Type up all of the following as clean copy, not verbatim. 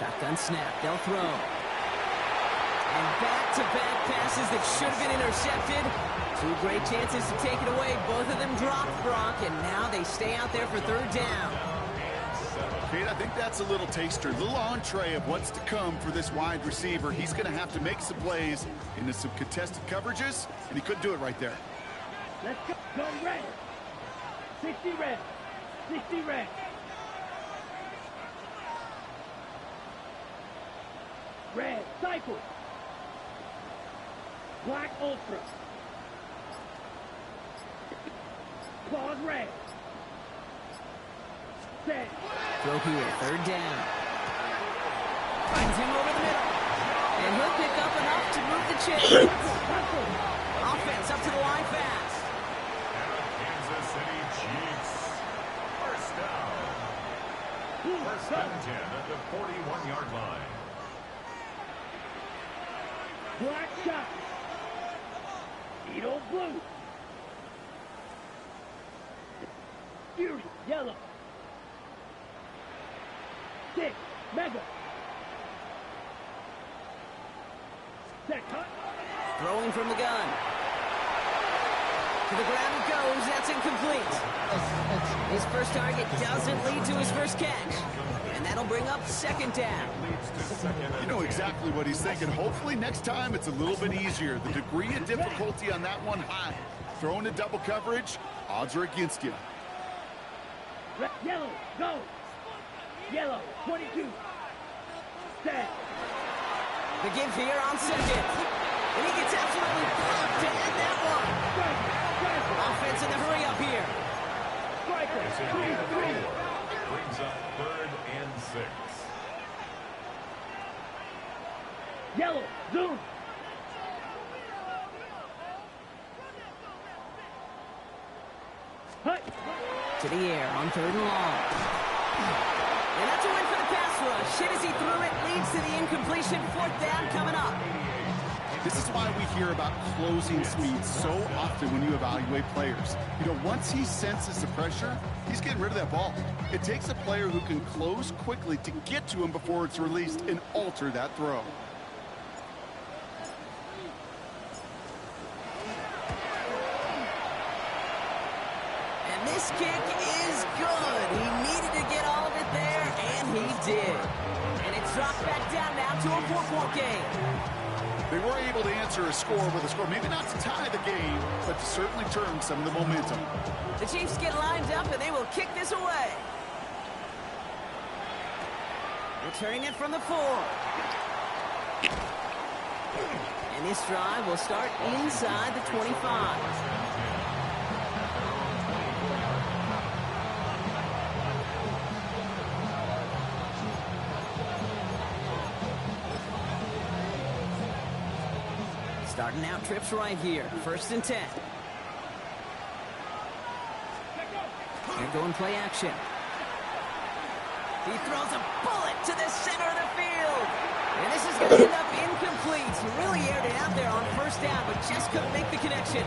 Shotgun snap. They'll throw. And back-to-back passes that should have been intercepted. Two great chances to take it away. Both of them dropped, Brock, and now they stay out there for third down. Kate, I think that's a little taster, a little entree of what's to come for this wide receiver. He's going to have to make some plays into some contested coverages, and he couldn't do it right there. Let's go. Go red. 60 red. 60 red. Red. Cycle. Black ultra. Claws red. Set. Throw here, third down. Finds him over the middle. And he'll pick up enough to move the chains. Offense up to the line fast. Kansas City Chiefs. First down. First and 10 at the 41-yard line. Black shot. Edo blue. Fury yellow. 6 mega. Set cut. Throwing from the gun. To the ground it goes. That's incomplete. His first target doesn't lead to his first catch. And that'll bring up second down. You know exactly what he's thinking. Hopefully next time it's a little bit easier. The degree of difficulty on that one high. Throwing a double coverage, odds are against you. Red, yellow, go. Yellow, 22. Set. The give here on second. And he gets absolutely blocked to end that one. Offense in the hurry up here. Striker, It's a 3-3. gain of 4. Brings up third and 6. Yellow, zoom. Hut. To the air on third and long. And that's a win for the pass rush. Hit as he threw it, leads to the incompletion. Fourth down coming up. This is why we hear about closing speed so often when you evaluate players. You know, once he senses the pressure, he's getting rid of that ball. It takes a player who can close quickly to get to him before it's released and alter that throw. And this kick is good. He needed to get all of it there, and he did. And it's dropped back down now to a 4-point game. They were able to answer a score with a score, maybe not to tie the game, but to certainly turn some of the momentum. The Chiefs get lined up, and they will kick this away. Returning it from the 4. And this drive will start inside the 25. Starting out trips right here. First and 10. They're going play action. He throws a bullet to the center of the field. And this is going to end up incomplete. He really aired it out there on first down, but just couldn't make the connection.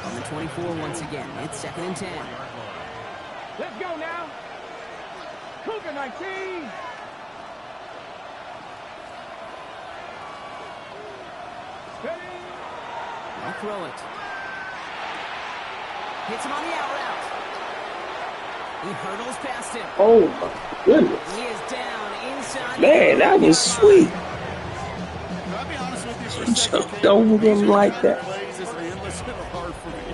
On the 24 once again. It's second and 10. Let's go now. Cougar 19. They'll throw it. Hits him on the out route. He hurdles past him. Oh, my goodness. He is down inside. Man, that was sweet. I'll be honest with you for a He second, jumped Kate. over These them are like the kind that. of plays is endless and hard for me.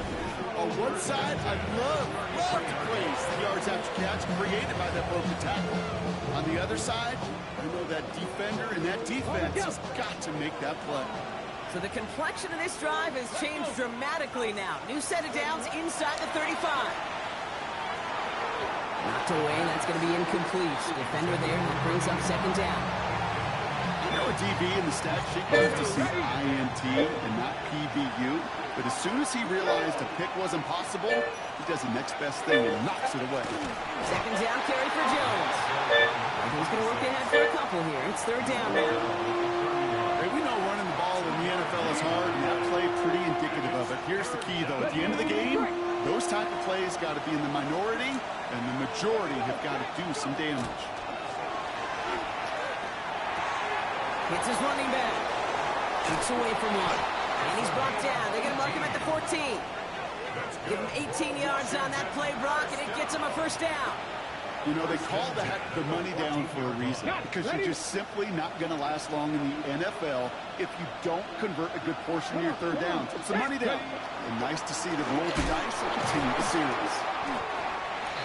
On one side, I love to praise the yards after catch created by that broken tackle. On the other side, I know that defender and that defense has got to make that play. So the complexion of this drive has changed dramatically now. New set of downs inside the 35. Knocked away, and that's going to be incomplete. Defender there, and that brings up second down. You know, a DB in the stat sheet loves to see INT and not PBU, but as soon as he realized a pick wasn't possible, he does the next best thing and knocks it away. Second down carry for Jones. And he's going to work ahead for a couple here. It's third down now. Hey, we know running the ball in the NFL is hard, and that play pretty indicative of it. Here's the key, though. At the end of the game, those type of plays got to be in the minority, and the majority have got to do some damage. It's his running back. Kicks away from one. And he's brought down. They're going to mark him at the 14. Give him 18 yards on that play, Brock, and it gets him a first down. You know, they call that the money down for a reason, because you're just simply not going to last long in the NFL if you don't convert a good portion of your third downs. It's a money down. And nice to see them roll the dice and continue the series.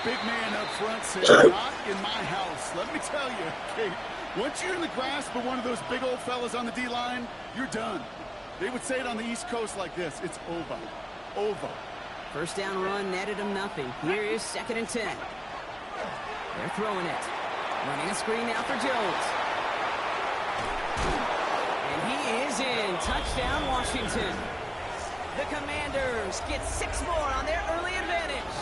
Big man up front said, not in my house. Let me tell you, Kate, once you're in the grasp of one of those big old fellas on the D-line, you're done. They would say it on the East Coast like this. It's over. Over. First down run netted him nothing. Here is 2nd and 10. They're throwing it. Running a screen now for Jones. And he is in. Touchdown, Washington. The Commanders get 6 more on their early advantage.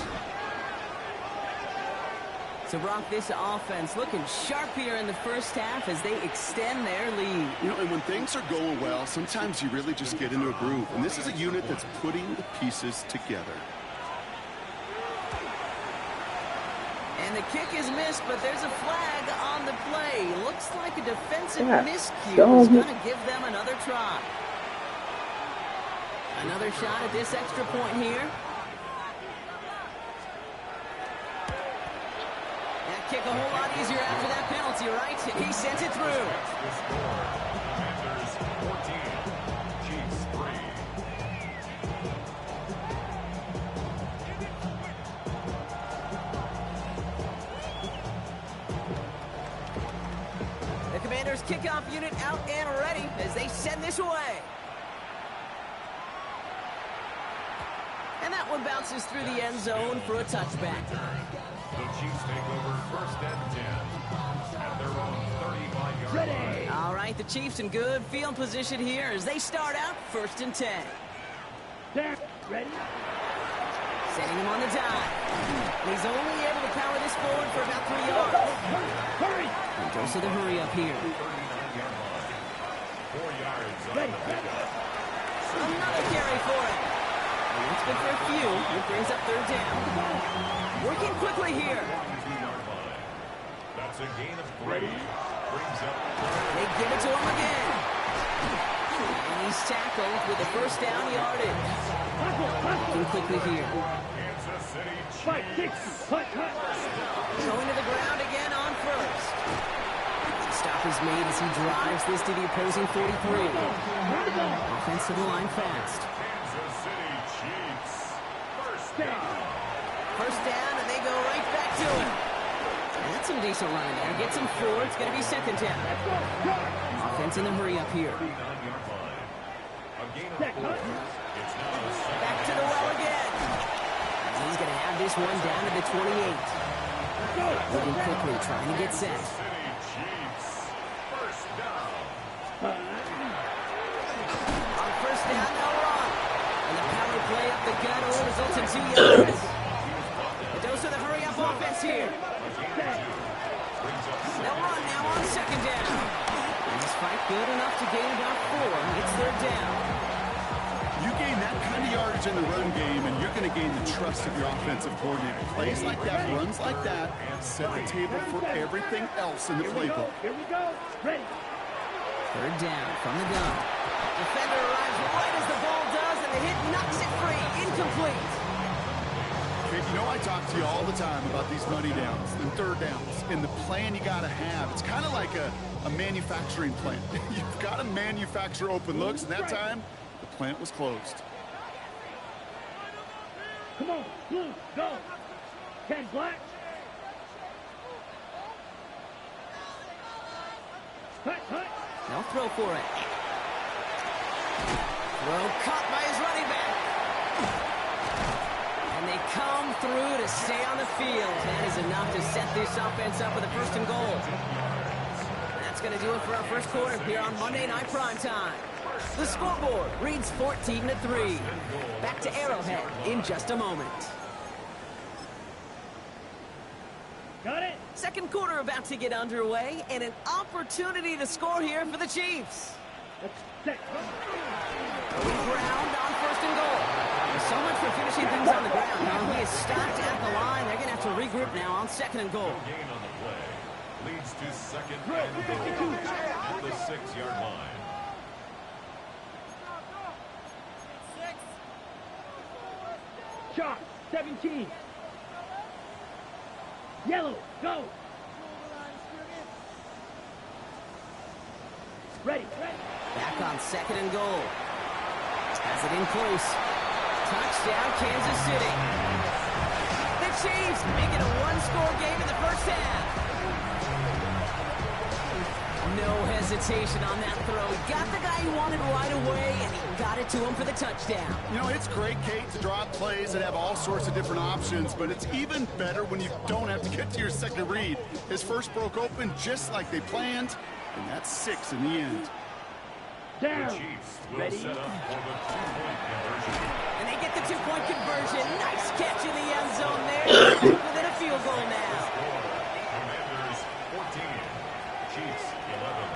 So, Brock, this offense looking sharp here in the first half as they extend their lead. You know, and when things are going well, sometimes you really just get into a groove. And this is a unit that's putting the pieces together. And the kick is missed, but there's a flag on the play. Looks like a defensive miscue is going to give them another try. Another shot at this extra point here. That kick a whole lot easier after that penalty, right? And he sends it through. Commanders 14, Chiefs 3. The Commanders kickoff unit out and ready as they send this away. And that one bounces through the end zone for a touchback. The Chiefs take over 1st and 10 at their own 35-yard line. All right, the Chiefs in good field position here as they start out 1st and 10. Ready? Setting him on the dive. He's only able to power this forward for about 3 yards. Hurry! He goes to the hurry up here. 39-yard line. 4 yards on Ready. the pickup. Another carry for it. It's good for a few. It brings up 3rd down. Working quickly here. 42-yard line. That's a gain of 3. Brings up. They give it to him again. And he's tackled with a 1st down yardage. Working quickly here. Kansas City Fight, kick, Chiefs. punt. Going to the ground again on 1st. Stop is made as he drives this to the opposing 43. Offensive line fast. Kansas City Chiefs. 1st down. 1st down, and they go right back to it. And that's some decent running there. Gets him 4. It's going to be 2nd down. Offense in the hurry up here. 39-yard line. A gain of 4. It's now the 2nd. Back to the well again. And he's going to have this one down to the 28. Moving quickly, trying to get set. City Chiefs. 1st down. On 1st down, no run. And the power play up the gut only results in 2 yards. It goes to the hurry up offense here. No run now on 2nd down. And this fight good enough to gain about 4. It's 3rd down. You gain that kind of yardage in the run game, and you're going to gain the trust of your offensive coordinator. Plays like that, runs like that, set the table for everything else in the playbook. Here we go. Ready. 3rd down from the gun. Defender arrives right as the ball does, and the hit knocks it free. Incomplete. Okay, you know I talk to you all the time about these money downs and 3rd downs and the plan you got to have. It's kind of like a manufacturing plant. You've got to manufacture open looks, and that time, the plant was closed. Come on, blue, go. 10 black. Hut. They'll throw for it. Throw caught by his running back. And they come through to stay on the field. That is enough to set this offense up with a 1st and goal. That's going to do it for our 1st quarter here on Monday Night Primetime. The scoreboard reads 14-3. Back to Arrowhead in just a moment. Got it? 2nd quarter about to get underway, and an opportunity to score here for the Chiefs. Let's set. Ground on 1st and goal. So much for finishing things on the ground. Now he is stopped at the line. They're going to have to regroup now on 2nd and goal. Gain on the play. Leads to second and goal at the 6-yard line. Sharp, 17. Yellow, go. Ready. Back on second and goal. Has it in close. Touchdown, Kansas City. The Chiefs make it a one-score game in the first half. No hesitation on that throw. He got the guy he wanted right away, and he got it to him for the touchdown. You know, it's great, Kate, to draw up plays that have all sorts of different options, but it's even better when you don't have to get to your second read. His first broke open just like they planned, and that's 6 in the end. Down. The Chiefs will Ready. set up for the two-point conversion. And they get the two-point conversion. Nice catch in the end zone there. Within a field goal now. Commanders 14, Chiefs 11.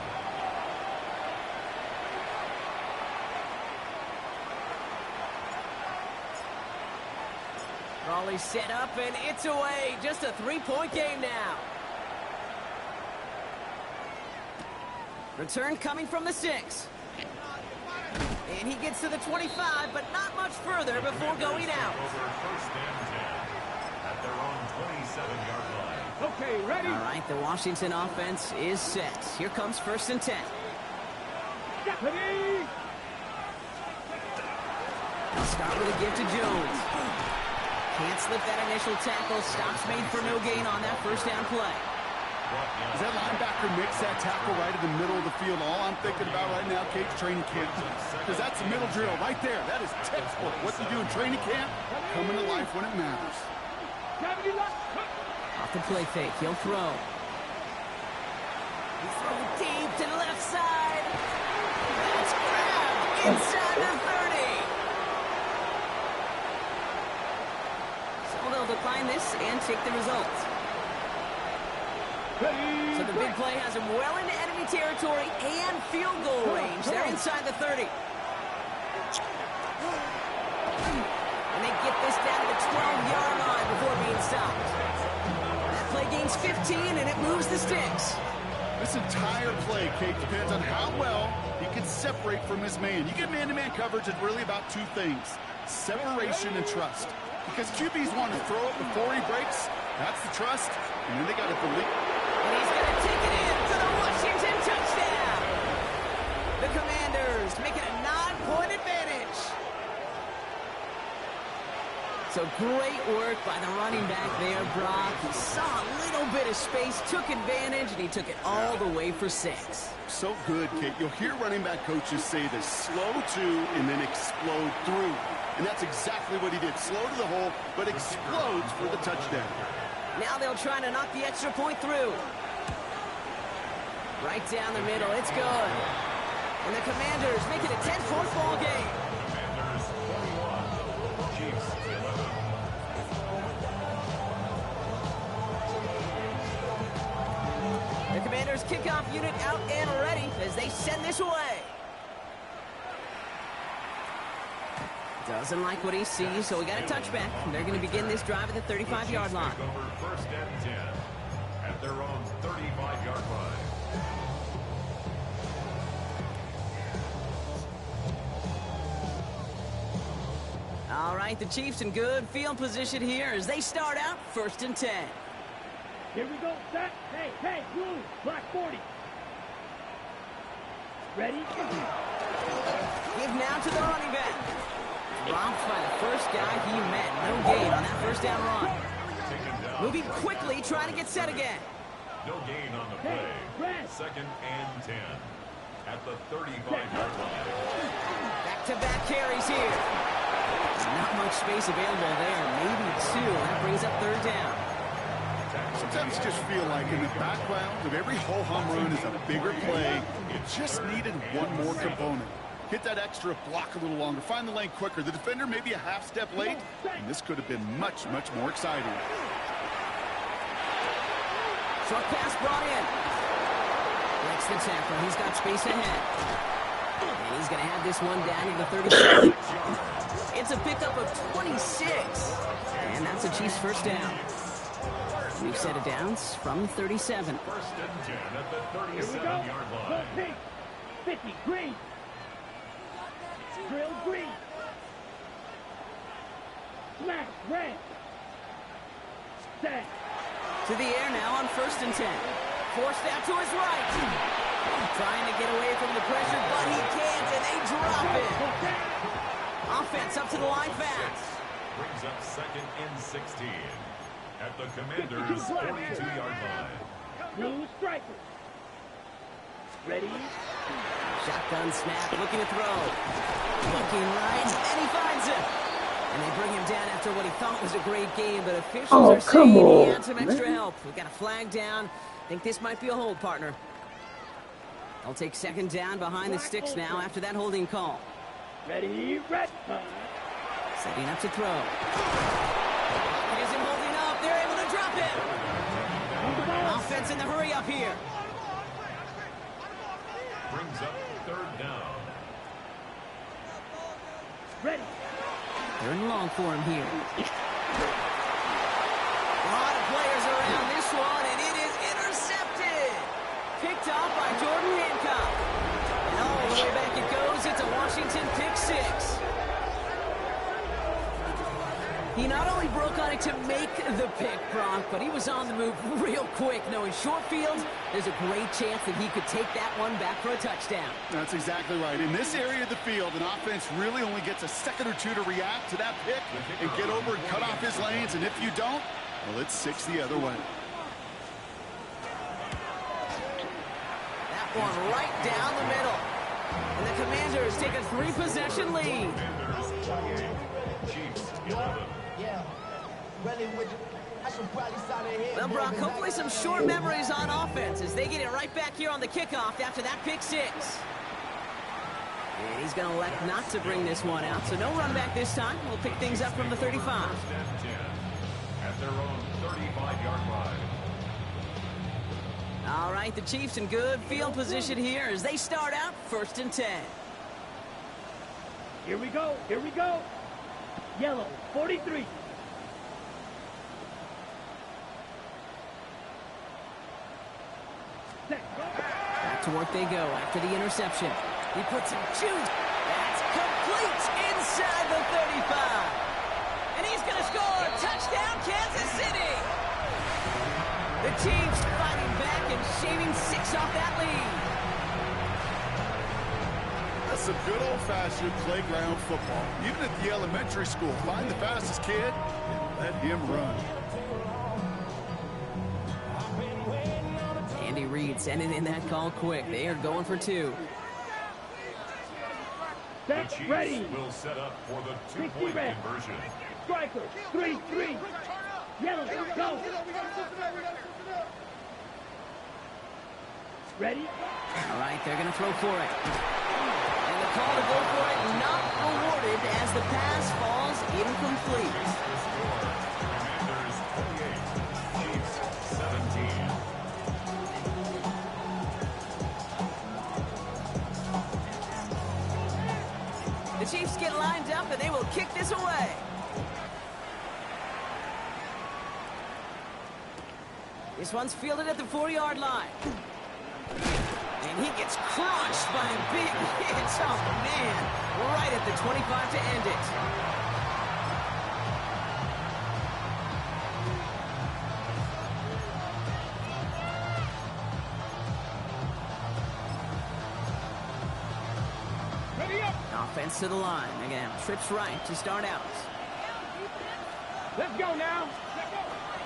Raleigh set up, and it's away. Just a three-point game now. Return coming from the 6. And he gets to the 25, but not much further before going out. Over first and 10 at their own 27-yard line. Okay, ready. All right, the Washington offense is set. Here comes first and 10. Ready. They'll start with a give to Jones. Can't slip that initial tackle. Stops made for no gain on that first down play. As that linebacker makes that tackle right in the middle of the field, all I'm thinking about right now, Kate's training camp. Because that's a middle drill right there. That is textbook. What they do in training camp, coming to life when it matters. Off the play fake, he'll throw. He's throwing deep to the left side. That's grabbed inside the 30. So they'll decline this and take the results. So the big play has him well into enemy territory and field goal range. They're inside the 30. And they get this down to the 12-yard line before being stopped. That play gains 15, and it moves the sticks. This entire play, Kate, depends on how well he can separate from his man. You get man-to-man coverage, it's really about two things: separation and trust. Because QBs want to throw it before he breaks. That's the trust, and then they got to believe. And he's going to take it in for the Washington touchdown. The Commanders make it a 9-point advantage. So great work by the running back there, Brock. He saw a little bit of space, took advantage, and he took it all the way for 6. So good, Kate. You'll hear running back coaches say this: slow to and then explode through. And that's exactly what he did. Slow to the hole, but explodes for the touchdown. Now they'll try to knock the extra point through. Right down the middle, it's good. And the Commanders make it a 10-point ball game. Commanders 41, Chiefs 11. The Commanders kickoff unit out and ready as they send this away. Doesn't like what he sees, so we got a touchback. They're going to begin this drive at the 35-yard line. Take over first and 10 at their own 35-yard line. All right, the Chiefs in good field position here as they start out first and 10. Here we go, set. Hey, blue, black 40. Ready? Give now to the running back. Dropped by the first guy he met. No gain on that first down run. Taken down. Moving quickly, trying to get set again. No gain on the play. Second and 10 at the 35-yard line. Back-to-back carries here. Not much space available there. Maybe 2. That brings up third down. Sometimes you just feel like in the background of every ho-hum run is a bigger play. It just needed one more component. Hit that extra block a little longer. Find the lane quicker. The defender may be a half step late, and this could have been much, much more exciting. Short pass brought in. Breaks the tackle. He's got space ahead. And he's going to have this one down to the 37. It's a pickup of 26. And that's a Chiefs first down. New set of downs from 37. First and 10 at the Here we go. 37-yard Go line. pink. 50, green. Drill, green. Smash, red. Set. To the air now on first and 10. Forced out to his right. Trying to get away from the pressure, but he can't, and they drop it. Offense up to the line fast. Brings up second and 16 at the Commanders' 42-yard line. Blue striker. Ready? Shotgun snap, looking to throw. Looking right, and he finds it. And they bring him down after what he thought was a great game, but officials Oh, are saying come he on, had some extra man. help. We got a flag down. Think this might be a hold, partner. They'll take second down behind the sticks now after that holding call. Ready, red. Setting up to throw. It isn't holding up. They're able to drop it. Offense in the hurry up here. Brings up third down. Ready. They're in long for him here. A lot of players around this one, and it is intercepted. Picked off by Jordan Hancock. And all the way back it goes. It's a Washington pick six. He not only broke on it to make the pick, Bronk, but he was on the move real quick. Knowing short field, there's a great chance that he could take that one back for a touchdown. That's exactly right. In this area of the field, an offense really only gets a second or two to react to that pick and get over and cut off his lanes. And if you don't, well, it's 6 the other way. That one right down the middle. And the Commanders take a 3-possession lead. Commanders 28, Chiefs 11. Well, Brock, hopefully some short memories on offense as they get it right back here on the kickoff after that pick six. And he's going to elect not to bring this one out, so no run back this time. We'll pick things up from the 35. First and 10 at their own 35-yard line. All right, the Chiefs in good field position here as they start out first and 10. Here we go. Here we go. Yellow, 43. Back to work they go after the interception. He puts some juice. That's complete inside the 35. And he's going to score. Touchdown, Kansas City. The Chiefs fighting back and shaving 6 off that lead. That's some good old-fashioned playground football. Even at the elementary school, find the fastest kid and let him run. Andy Reid sending in that call quick. They are going for 2. The Set, Chiefs ready. will set up for the 60 two-point red. conversion. Striker, 3-3. Yellow, go. Ready? All right, they're going to throw for it. And the call to go for it not rewarded as the pass falls incomplete. The score, Commanders 28, Chiefs 17. The Chiefs get lined up, and they will kick this away. This one's fielded at the 4-yard line. And he gets crushed by a big hit. Oh, man. Right at the 25 to end it. Offense to the line. Again, trips right to start out. Let's go now.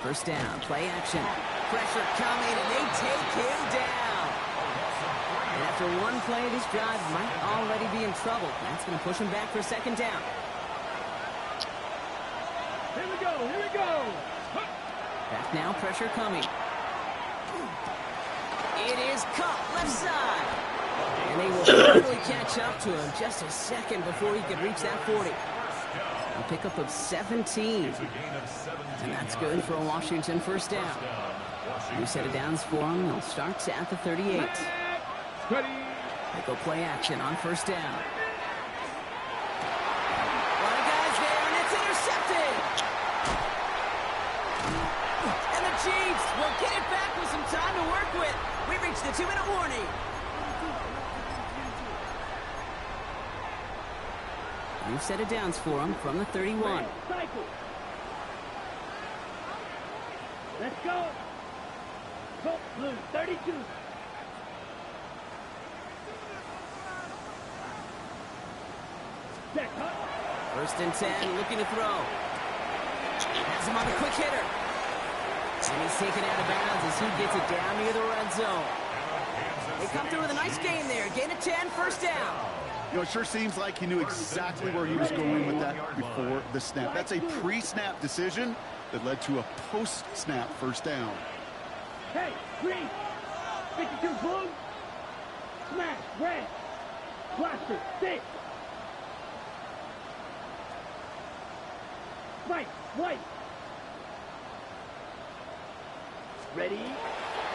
First down, play action. Pressure coming, and they take him down. And after one play, this drive might already be in trouble. That's going to push him back for second down. Here we go. Here we go. Back now, pressure coming. It is caught left side. And they will finally catch up to him just a second before he could reach that 40. A pickup of 17. It's a gain of 17. And that's good for a Washington first down. New set of downs for him. They'll start at the 38. Ready. They go play action on first down. A lot of guys there, and it's intercepted. And the Chiefs New set of downs for him from the 31. Cycle. Let's go. Colt Blue, 32. Check, huh? First and 10, looking to throw. Has him on the quick hitter. And he's taken out of bounds as he gets it down near the red zone. They come through with a nice gain there. Gain of 10, first down. You know, it sure seems like he knew exactly where he was going with that before the snap. That's a pre-snap decision that led to a post-snap first down. Hey, green. 52 blue. Smash, red. Blaster, 6. White, white. Ready?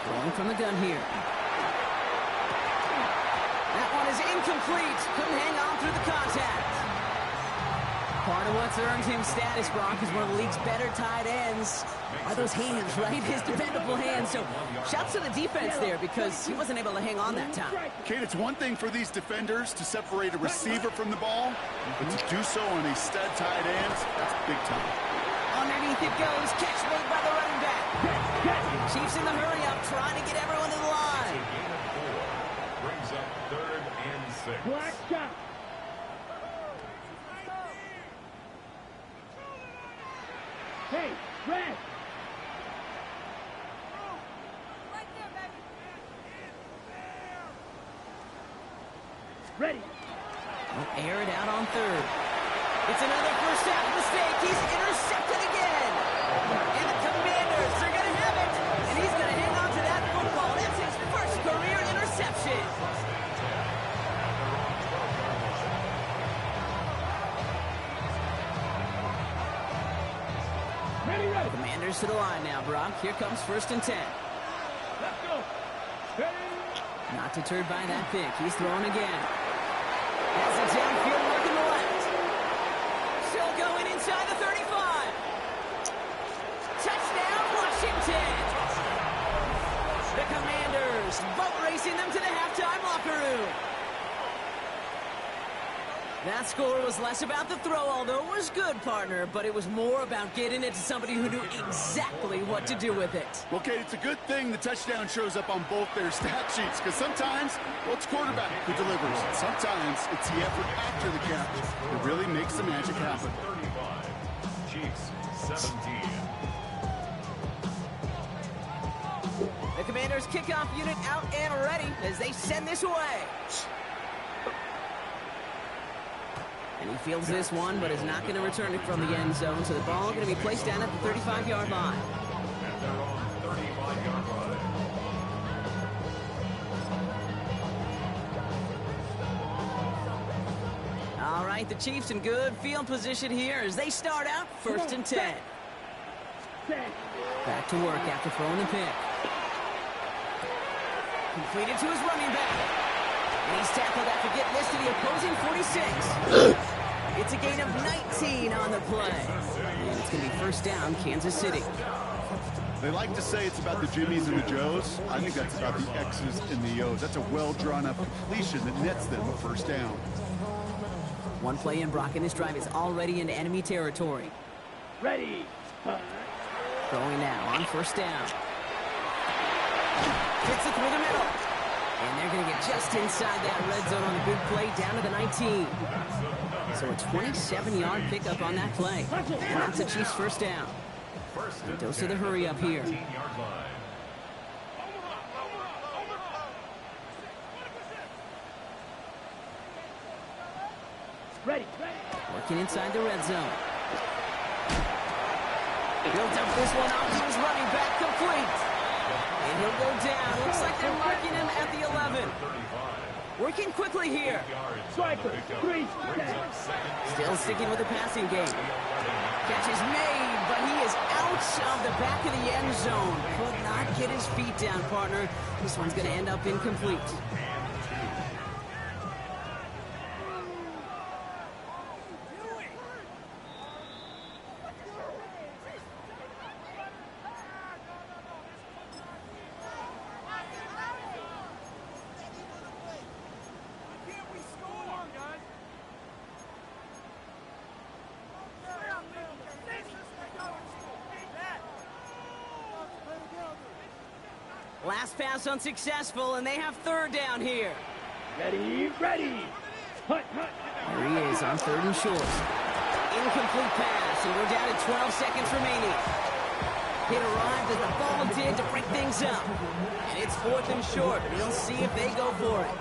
Throwing from the gun here. That one is incomplete. Couldn't hang on through the contact. Part of what's earned him status, Brock, is one of the league's better tight ends. Are those hands, right? His dependable hands. So shouts to the defense there because he wasn't able to hang on that time. Kate, it's one thing for these defenders to separate a receiver from the ball, but to do so on a stud tight end, that's big time. Underneath it goes. Catch made by the running back. Chiefs in the hurry up, trying to get everyone to the line. Brings up 3rd and 6. Black shot. Hey, red. Ready. Will air it out on 3rd. It's another first half mistake. He's intercepted again. And the Commanders are going to have it. And he's going to hang on to that football. That's his first career interception. Ready, ready. Commanders to the line now, Brock. Here comes 1st and 10. Let's go. Ready. Not deterred by that pick. He's throwing again. Has it downfield, working the left. Still going inside the 35. Touchdown, Washington. The Commanders boat racing them to the halftime locker room. That score was less about the throw, although it was good, partner, but it was more about getting it to somebody who knew exactly what to do with it. Well, Kate, it's a good thing the touchdown shows up on both their stat sheets, because sometimes, well, it's quarterback who delivers. Sometimes it's the effort after the catch that really makes the magic happen. 35. Chiefs 17. The Commanders' kickoff unit out and ready as they send this away. And he fields this one, but is not going to return it from the end zone. So the ball going to be placed down at the 35-yard line. At their own 35-yard line. All right, the Chiefs in good field position here as they start out 1st and 10. Back to work after throwing the pick. Completed to his running back. And he's tackled after getting this to the opposing 46. It's a gain of 19 on the play. And it's going to be 1st down, Kansas City. They like to say it's about the Jimmies and the Joes. I think that's about the X's and the O's. That's a well-drawn-up completion that nets them a 1st down. One play in, Brock, and this drive is already into enemy territory. Ready. Throwing now on 1st down. Hits it through the middle. And they're going to get just inside that red zone on the big play down to the 19. So a 27-yard pickup on that play. And that's the Chiefs' 1st down. Dose of the hurry up here. 15-yard line. Ready. Working inside the red zone. He'll dump this one off to his running back, complete. And he'll go down. Looks like they're marking him at the 11. Working quickly here. Striker, 3 Still sticking with the passing game. Catch is made, but he is out of the back of the end zone. Could not get his feet down, partner. This one's going to end up incomplete. Last pass unsuccessful, and they have third down here. Ready, ready. Hut, hut. There he is on third and short. Incomplete pass, and we're down to 12 seconds remaining. Hit arrived as the ball did to break things up. And it's fourth and short. We'll see if they go for it.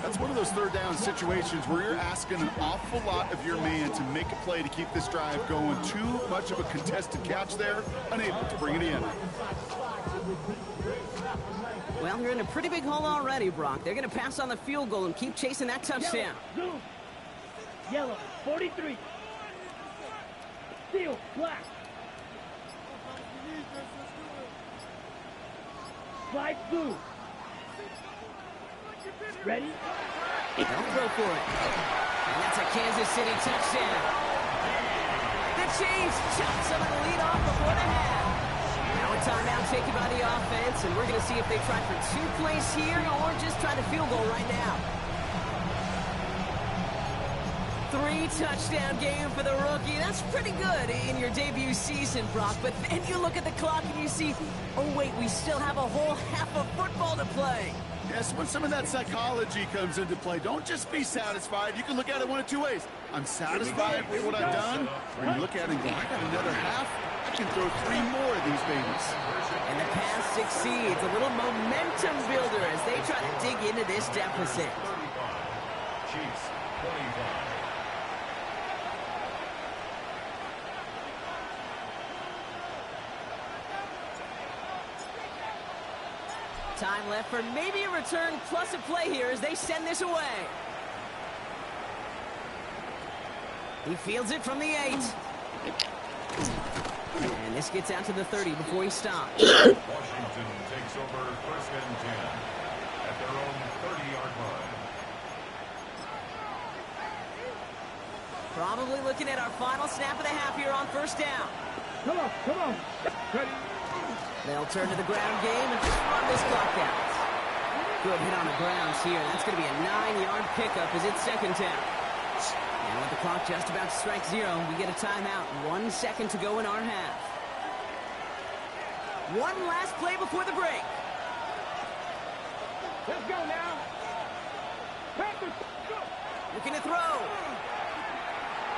That's one of those third down situations where you're asking an awful lot of your man to make a play to keep this drive going. Too much of a contested catch there, unable to bring it in. Well, they're in a pretty big hole already, Brock. They're going to pass on the field goal and keep chasing that touchdown. Yellow, zoom. Yellow, 43. Steel, black. Slide blue. Ready? They'll throw for it. And that's a Kansas City touchdown. The Chiefs chop some of the lead off before the half. Now a timeout taken by the offense, and we're going to see if they try for 2 plays here or just try to field goal right now. 3-touchdown game for the rookie. That's pretty good in your debut season, Brock. But then you look at the clock and you see, oh, wait, we still have a whole half of football to play. Yes, when some of that psychology comes into play, don't just be satisfied. You can look at it one of 2 ways. I'm satisfied with what I've done, or you look at it and go, I got another half. I can throw 3 more of these babies. And the pass succeeds. A little momentum builder as they try to dig into this deficit. 35. Chiefs, 25. Time left for maybe a return plus a play here as they send this away. He fields it from the 8. And this gets out to the 30 before he stops. Washington takes over first and 10 at their own 30-yard line. Probably looking at our final snap of the half here on first down. Come on, come on. Ready? They'll turn to the ground game and just run this clock out. Good hit on the grounds here. That's going to be a 9-yard pickup as it's second down. And with the clock just about to strike 0, we get a timeout. 1 second to go in our half. One last play before the break. Let's go now. Panthers, go. Looking to throw.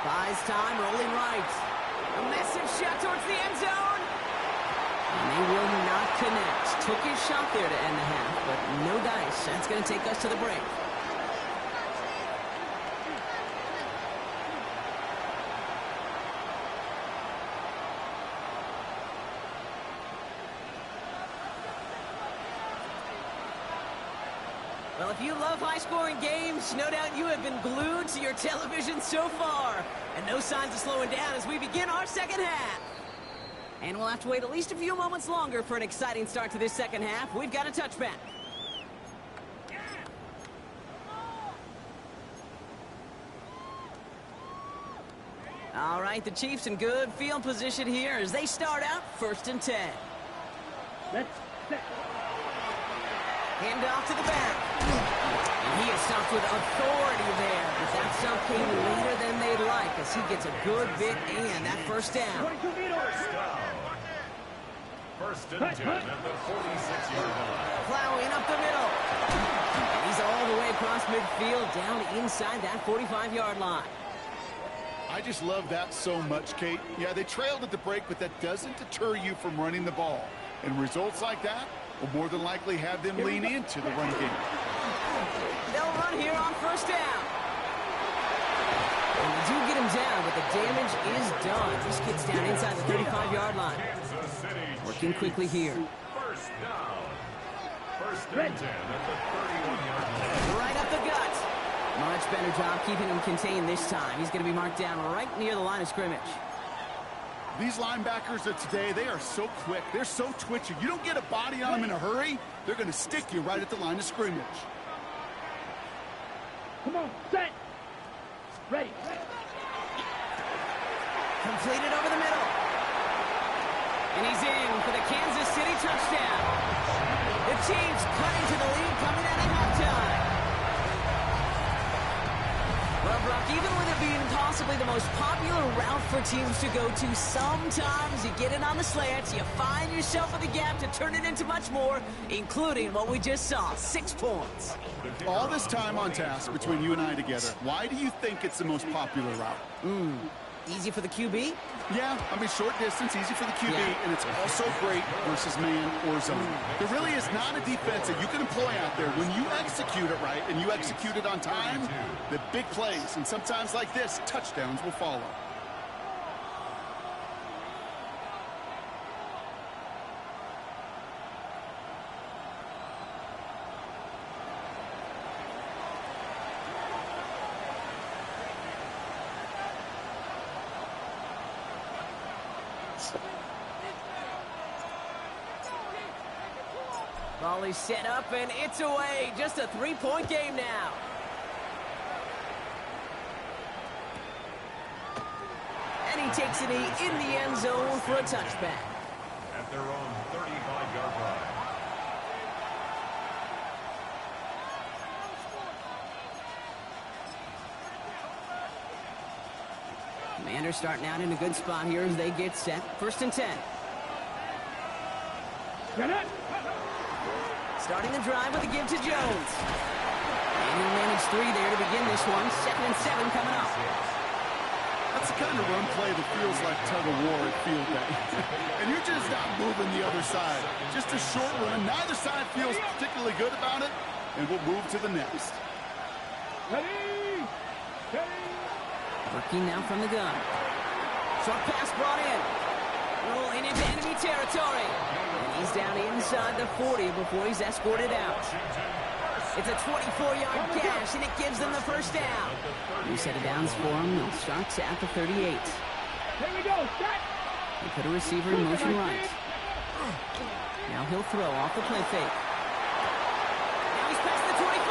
Buys time, rolling right. A massive shot towards the end zone. And they will not connect. Took his shot there to end the half, but no dice. That's going to take us to the break. Well, if you love high-scoring games, no doubt you have been glued to your television so far. And no signs of slowing down as we begin our second half. And we'll have to wait at least a few moments longer for an exciting start to this second half. We've got a touchback. All right, the Chiefs in good field position here as they start out first and 10. Let's set. Hand off to the back. And he is stopped with authority there. But that stop came later than they'd like as he gets a good bit and that first down. 22 meters. First and 10 at the 46-yard line. Plowing up the middle. And he's all the way across midfield down inside that 45-yard line. I just love that so much, Kate. Yeah, they trailed at the break, but that doesn't deter you from running the ball. And results like that will more than likely have them lean into the run game. They'll run here on first down. And they do get him down, but the damage is done. This gets down inside the 35-yard line. Kansas City Working quickly here. First down. First and 10 at the 31-yard line. Right up the gut. Much better job keeping him contained this time. He's going to be marked down right near the line of scrimmage. These linebackers of today, they are so quick. They're so twitchy. You don't get a body on them in a hurry, they're going to stick you right at the line of scrimmage. Come on, set. Ready. Completed over the middle. And he's in for the Kansas City touchdown. The Chiefs cutting to the lead coming out of halftime. Well, Brock, even with it being possibly the most popular route for teams to go to, sometimes you get it on the slants, you find yourself with a gap to turn it into much more, including what we just saw, 6 points. All this time on task between you and I together, why do you think it's the most popular route? Easy for the QB? Yeah, I mean, short distance, easy for the QB, Yeah. and it's also great versus man or zone. There really is not a defense that you can employ out there. When you execute it right and you execute it on time, the big plays, and sometimes like this, touchdowns will follow. Ball is set up, and it's away. Just a 3-point game now. And he takes it in the end zone for a touchback. At their own 35-yard line. Commanders starting out in a good spot here as they get set. 1st and 10. Get it. Starting the drive with a give to Jones. And he'll manage 3 there to begin this one. 2nd and 7 coming up. That's the kind of run play that feels like tug-of-war at field day. And you're just not moving the other side. Just a short run. Neither side feels particularly good about it, and we'll move to the next. Ready. Ready. Working now from the gun. Short pass brought in. Rolling into enemy territory. And he's down inside the 40 before he's escorted out. It's a 24-yard gash, and it gives them the first down. New set of downs for him. They'll start at the 38. Here we go. Set. They put a receiver in motion right. Now he'll throw off the play fake. Now he's past the 25.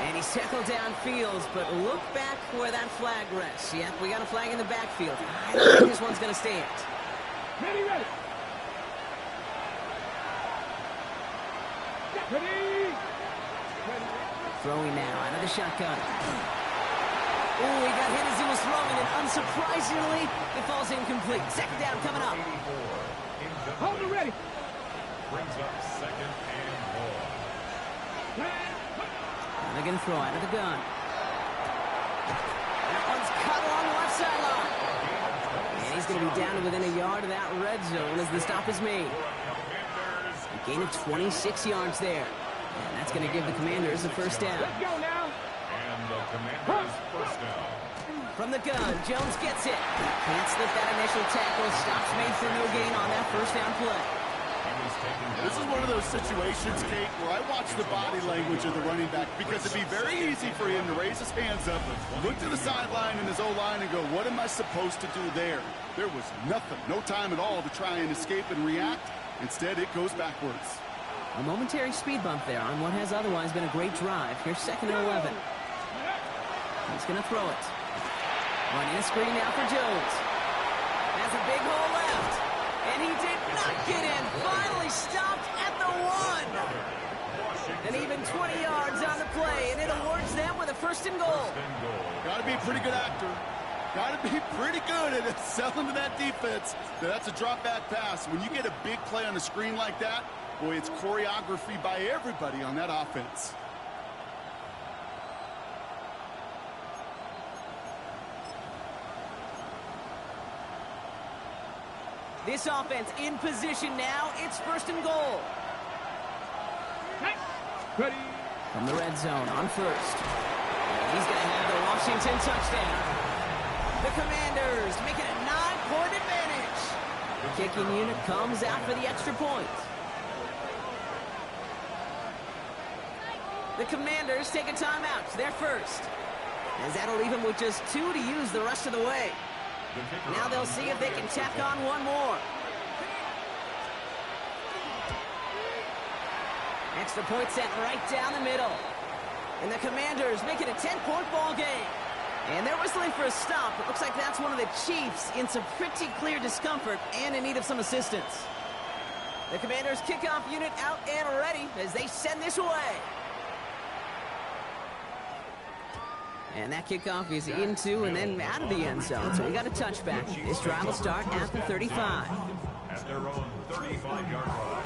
And he's tackled downfield, but look back where that flag rests. Yep, we got a flag in the backfield. I don't think this one's going to stand. Ready. Ready. Ready. Throwing now out of the shotgun. Oh, he got hit as he was throwing, and unsurprisingly, it falls incomplete. 2nd down coming up. Hold it ready. Brings up 2nd and more. Now they're going to throw out of the gun. That one's cut along the left sideline. And he's going to be down to within a yard of that red zone as the stop is made. A gain of 26 yards there. And that's going to give the Commanders the first down. Let's go now. And the Commanders first down. From the gun, Jones gets it. Can't slip that initial tackle. Stops made for no gain on that first down play. This is one of those situations, Kate, where I watch the body language of the running back because it'd be very easy for him to raise his hands up, look to the sideline in his O-line and go, what am I supposed to do there? There was nothing, no time at all to try and escape and react. Instead, it goes backwards. A momentary speed bump there on what has otherwise been a great drive. Here's 2nd and 11. He's going to throw it. Running a screen now for Jones. Has a big hole left. And he did not get in. Finally stopped at the 1. And even 20 yards on the play. And it awards them with a 1st and goal. Got to be a pretty good actor. Got to be pretty good at selling to that defense. That's a drop back pass. When you get a big play on the screen like that, boy, it's choreography by everybody on that offense. This offense in position now. It's 1st and goal. Ready. From the red zone on 1st. He's going to have the Washington touchdown. The Commanders make it a 9-point advantage. The kicking unit comes out for the extra point. The Commanders take a timeout. They're first. As that'll leave them with just 2 to use the rest of the way. Now they'll see if they can tack on one more. Extra point set right down the middle. And the Commanders make it a 10-point ball game. And they're whistling for a stop. It looks like that's one of the Chiefs in some pretty clear discomfort and in need of some assistance. The Commanders kickoff unit out and ready as they send this away. And that kickoff is into and then out of the end zone. So we got a touchback. This drive will start at the 35. At their own 35-yard line.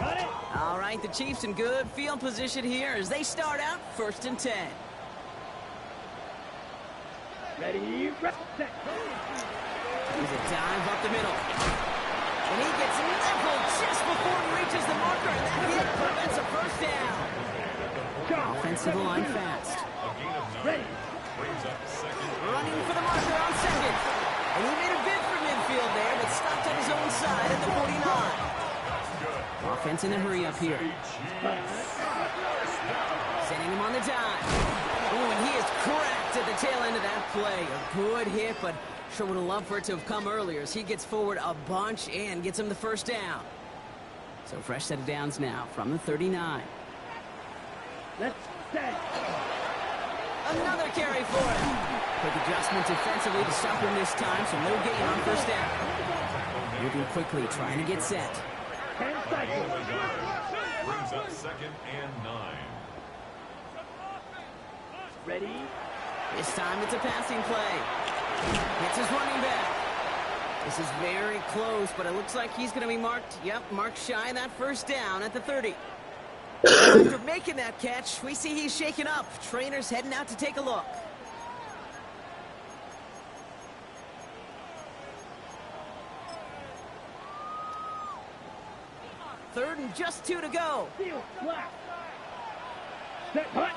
Got it. All right, the Chiefs in good field position here as they start out 1st and 10. Ready, set. Here's a dive up the middle. And he gets leveled just before he reaches the marker, and that hit prevents a first down. Offensive line fast. Ready. Brings up second. Running for the marker on second. And he made a bid for midfield there, but stopped on his own side at the 49. Offense in a hurry up here. Sending him on the dime. Oh, and he is cracked at the tail end of that play. A good hit, but sure would have loved for it to have come earlier as he gets forward a bunch and gets him the first down. So fresh set of downs now from the 39. Let's set. Another carry for him. Quick adjustment defensively to stop him this time, so no gain on first down. Moving quickly, trying to get set. 10 seconds. Brings up second and 9. Ready. This time it's a passing play. Hits his running back. This is very close, but it looks like he's going to be marked shy of that first down at the 30. After making that catch, we see he's shaken up. Trainer's heading out to take a look. Third and just 2 to go. Field flat. Set. Hut.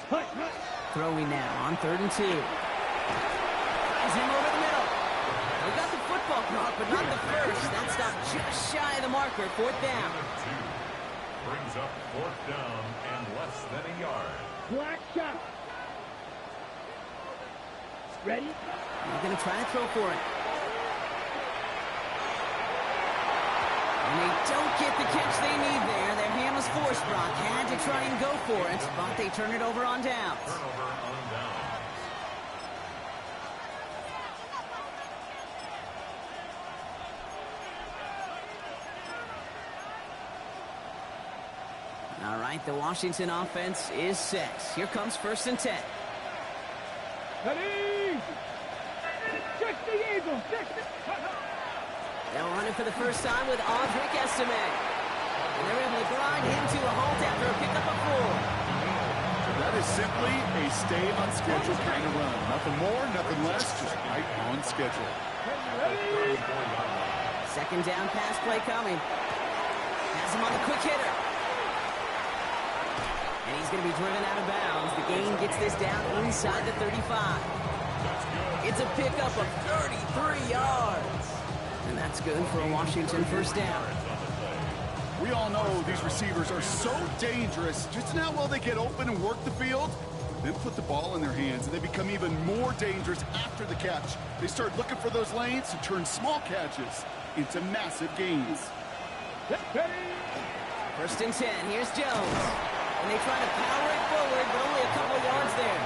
Hut. Hut. Throwing now on 3rd and 2. Drives him over the middle. We got the football caught, but not the first. That stop just shy of the marker. 4th down. Brings up 4th down and less than a yard. Black shot. Ready. He's going to try to throw for it. And they don't get the catch they need there. Their hand was forced. Brock had to try and go for it, but they turn it over on downs. Turnover on downs. All right, the Washington offense is set. Here comes 1st and 10. Ready. Check the eagle. Check the... They'll run it for the first time with Audric Estime. And they're able to grind him to a halt after a pickup of 4. That is simply a stay on schedule kind of run. Nothing more, nothing less, just right on schedule. Ready. 2nd down pass play coming. Has him on the quick hitter. And he's going to be driven out of bounds. The gain gets this down inside the 35. It's a pickup of 33 yards. And that's good for a Washington first down. We all know these receivers are so dangerous. Just now while they get open and work the field, then put the ball in their hands, and they become even more dangerous after the catch. They start looking for those lanes to turn small catches into massive gains. Ready. 1st and 10. Here's Jones. And they try to power it forward, but only a couple of yards there.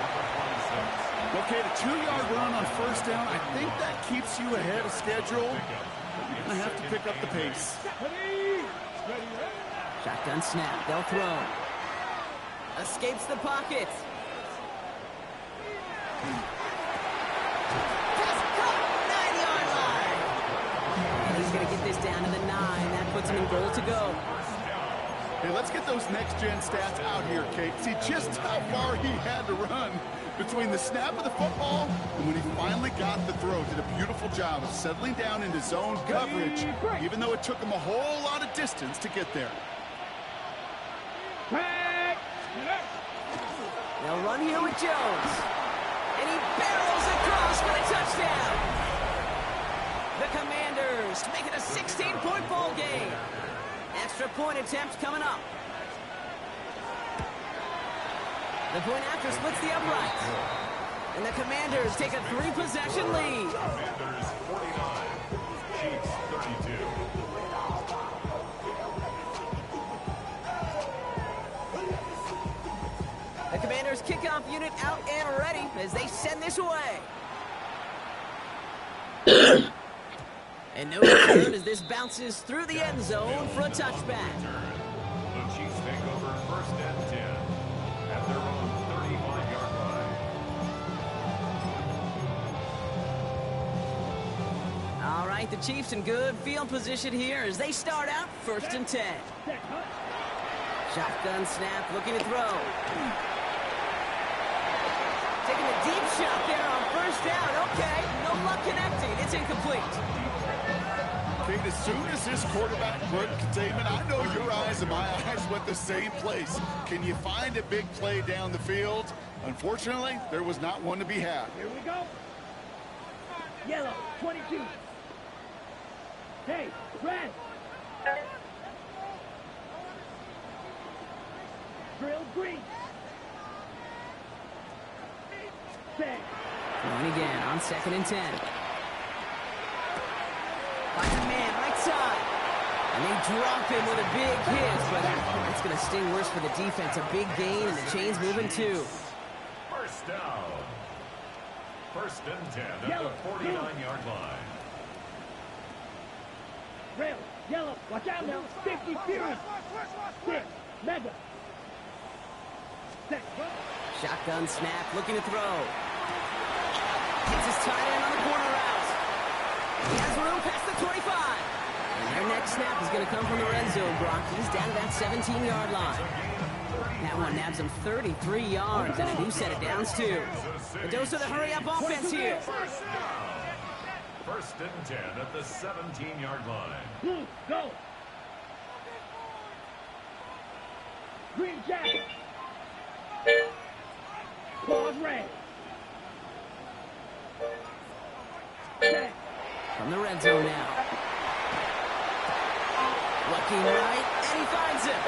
Okay, the 2-yard run on first down, I think that keeps you ahead of schedule. You're going to have to pick up the pace. Ready. Ready. Shotgun snap. They'll throw. Escapes the pocket. Pass caught. 9-yard line. And he's going to get this down to the 9. That puts him in goal to go. Hey, let's get those next-gen stats out here, Kate. See just how far he had to run between the snap of the football and when he finally got the throw. Did a beautiful job of settling down into zone coverage, even though it took him a whole lot of distance to get there. They'll run here with Jones. And he barrels across for a touchdown. The Commanders make it a 16-point ball game. Extra point attempt coming up. The point after splits the uprights. And the Commanders take a 3-possession lead. Commanders 49, Chiefs 32. The Commanders kickoff unit out and ready as they send this away. And no return as this bounces through the end zone for a touchback. The Chiefs take over 1st and 10 at their the Chiefs in good field position here as they start out 1st and 10. Shotgun snap, looking to throw. Taking a deep shot there on 1st down. Okay, no luck connecting. It's incomplete. Kate, as soon as his quarterback broke containment, I know your eyes and my eyes went the same place. Can you find a big play down the field? Unfortunately, there was not one to be had. Here we go. Yellow, 22. Hey, red. Drill green. Set. Going again on 2nd and 10. Finds a man right side. And they drop him with a big hit, but it's going to sting worse for the defense. A big gain, and the chain's moving too. First down. 1st and 10 at Yellow, the 49-yard line. Red, yellow, watch out now. 50 Fury. 6, Mega. Set. Shotgun snap, looking to throw. Gets his tight end on the corner route. He has room past the 25. And their next snap is going to come from the red zone, Brock. He's down to that 17-yard line. That one nabs him 33 yards and a new set of downs, too. A dose of the hurry-up offense here. First down. 1st and 10 at the 17-yard line. Blue, go. Green jacket. Pause red. Set. From the red zone now. Looking right, and he finds him.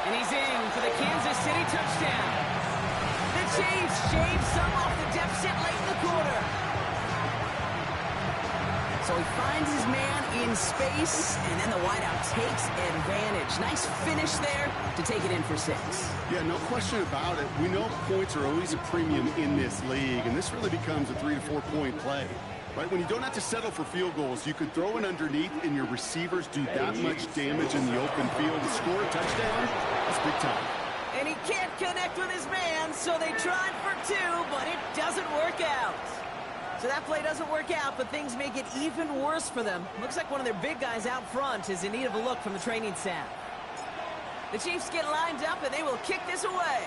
And he's in for the Kansas City touchdown. The Chiefs shave some off the deficit late in the quarter. So he finds his man in space, and then the wideout takes advantage. Nice finish there to take it in for 6. Yeah, no question about it. We know points are always a premium in this league, and this really becomes a 3 to 4 point play. Right, when you don't have to settle for field goals, you could throw it underneath and your receivers do that much damage in the open field. To score a touchdown, that's big time. And he can't connect with his man, so they tried for 2, but it doesn't work out. So that play doesn't work out, but things make it even worse for them. Looks like one of their big guys out front is in need of a look from the training staff. The Chiefs get lined up, and they will kick this away.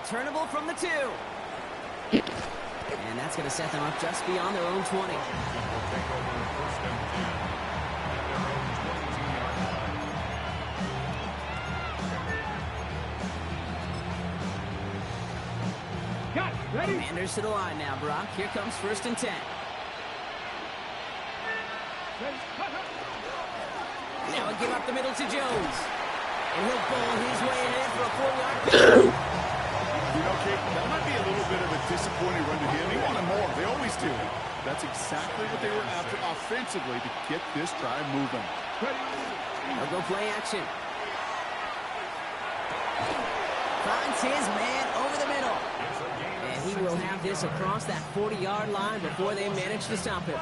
Returnable from the 2. And that's going to set them up just beyond their own 20. Will take over 1st and 10 at their own 22-yard line. Got it. Ready? Commanders to the line now, Brock. Here comes 1st and 10. Now a give up the middle to Jones. And he'll bowl his way ahead for a 4-yard pick. You know, Kate, that might be a little bit of a disappointing run to him. He wanted more. They always do. That's exactly what they were after offensively to get this drive moving. They'll go play action. Finds his man over the middle. And he will have this across that 40-yard line before they manage to stop him.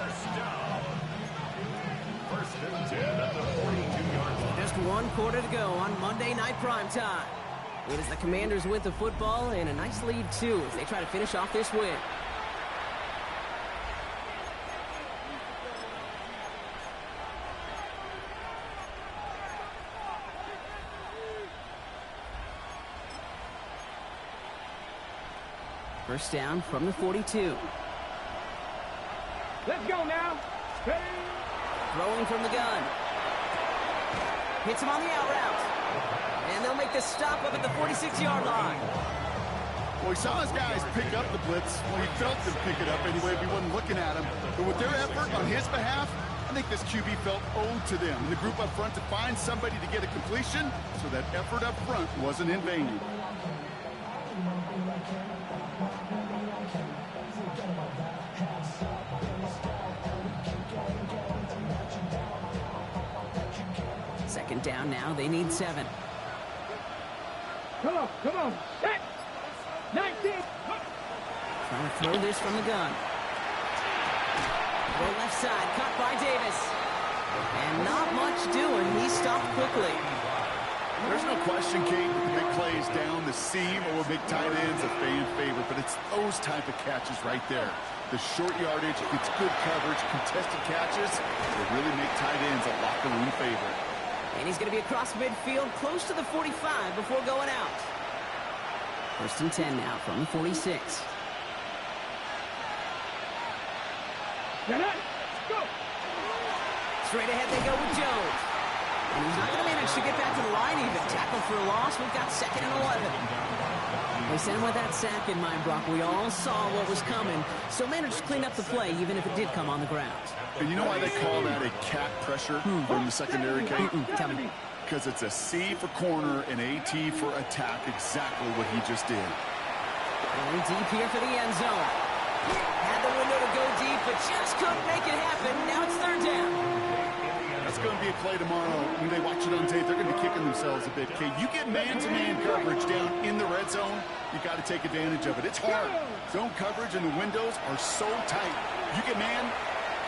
1st and 10 at the 42-yard line. Just 1 quarter to go on Monday Night Primetime. It is the Commanders with the football and a nice lead, too, as they try to finish off this win. First down from the 42. Let's go now. Ready? Throwing from the gun. Hits him on the out route. And they'll make the stop up at the 46-yard line. Well, he saw his guys pick up the blitz. Well, he felt them pick it up anyway if he wasn't looking at him. But with their effort on his behalf, I think this QB felt owed to them. The group up front to find somebody to get a completion, so that effort up front wasn't in vain. Second down now. They need 7. Come on, come on. Set. 19. Trying to throw this from the gun. Throw left side, caught by Davis. And not much doing. He stopped quickly. There's no question, Kate, the big plays down the seam or big tight ends a fan favorite, but it's those type of catches right there. The short yardage, it's good coverage, contested catches, they really make tight ends a locker room favorite. And he's going to be across midfield, close to the 45 before going out. 1st and 10 now from the 46. Go. Straight ahead they go with Jones. And he's not going to manage to get back to the line even. Tackle for a loss. We've got 2nd and 11. They sent him with that sack in mind, Brock. We all saw what was coming. So managed to clean up the play, even if it did come on the ground. And you know why they call that a cat pressure from the secondary, Kate? Tell me. Because it's a C for corner and AT for attack, exactly what he just did. Going deep here for the end zone. Had the window to go deep, but just couldn't make it happen. Now it's 3rd down. That's going to be a play tomorrow. When they watch it on tape, they're going to be kicking themselves a bit. Kate, you get man-to-man coverage down in the red zone, you got to take advantage of it. It's hard. Zone coverage and the windows are so tight. You get man,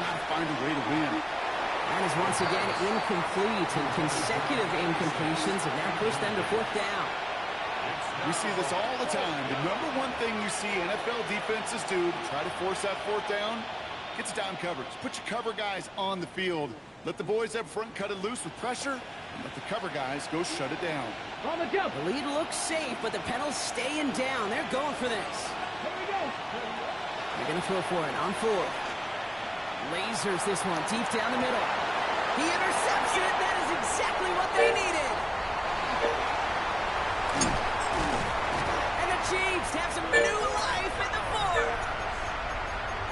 got to find a way to win. That is once again incomplete, and consecutive incompletions have now pushed them to 4th down. We see this all the time. The number one thing you see NFL defenses do to try to force that 4th down, gets down coverage. Put your cover guys on the field. Let the boys up front cut it loose with pressure, and let the cover guys go shut it down. On the jump. The lead looks safe, but the Pennels staying down. They're going for this. Here we go. They're going to throw for it on 4th. Lasers this one deep down the middle. He intercepts it. That is exactly what they needed. And the Chiefs have some new life in the 4th.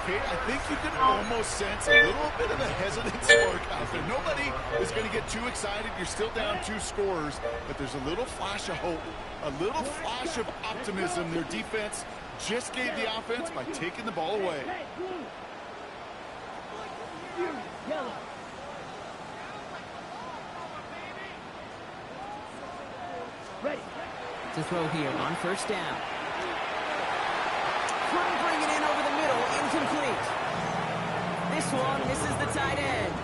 Kate, I think you can almost sense a little bit of a hesitant spark out there. Nobody is going to get too excited. You're still down 2 scores, but there's a little flash of hope, a little flash of optimism. Their defense just gave the offense by taking the ball away. Yellow. Ready. To throw here on 1st down. Trying to bring it in over the middle, incomplete. This one misses the tight end.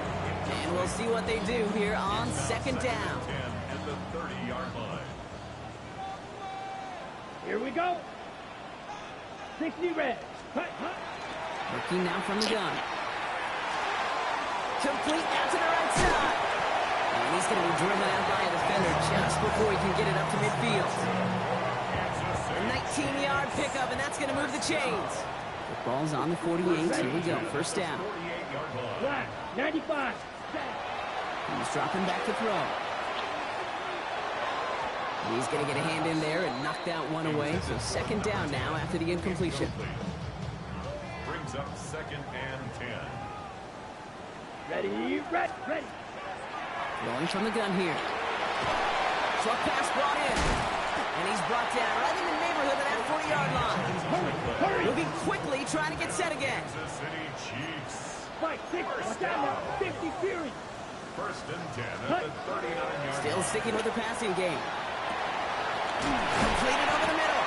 And we'll see what they do here on 2nd down. 10 at the 30-yard line. Here we go. 60 red. Looking now from the gun. Complete out to the right side. And he's going to be driven out by a defender just before he can get it up to midfield. A 19-yard pickup, and that's going to move the chains. The ball's on the 48. Here we go. 1st down. Black. 95. He's dropping back to throw. He's going to get a hand in there and knock that one away. So 2nd down now after the incompletion. Brings up 2nd and 10. Ready. Ready. Rolling from the gun here. Short pass brought in. And he's brought down right in the neighborhood of that 40-yard line. Hurry. Moving quickly, trying to get set again. Kansas City Chiefs. Fight. 6. Watch out now. 50 Fury. 1st and 10 at the 39-yard Still line. sticking with the passing game. Completed over the middle.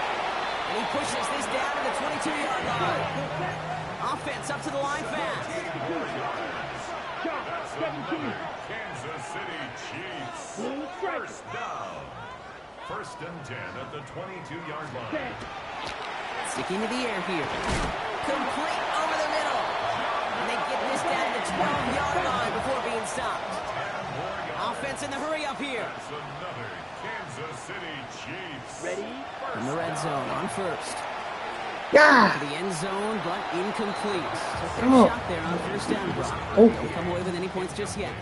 And he pushes this down to the 22-yard line. Offense up to the line fast. 17. Kansas City Chiefs. Blue strike. 1st down. 1st and 10 at the 22-yard line. 10. Sticking to the air here. Complete over the middle. And they get this down to the 12-yard line before being stopped. Offense in the hurry up here. That's another Kansas City Chiefs. Ready. From the red zone on 1st. Yeah. To the end zone, but incomplete. Took their shot there on 1st down, Brock. Don't come away with any points just yet.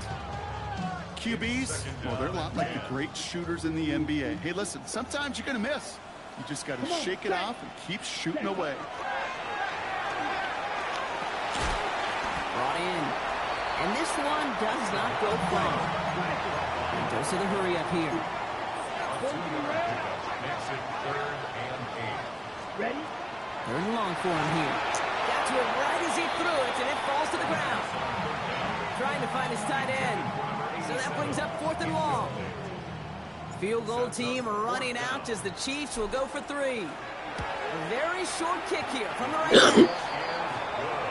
QBs, well, they're a lot like the great shooters in the NBA. Hey, listen, sometimes you're going to miss. You just got to shake it off and keep shooting away. Brought in. And this one does not go far. And goes to the hurry up here. Makes it 3rd and 8. Ready. 3rd and long for him here. Got to it right as he threw it, and it falls to the ground. Trying to find his tight end. So that brings up 4th and long. Field goal team running out as the Chiefs will go for 3. A very short kick here from the right side.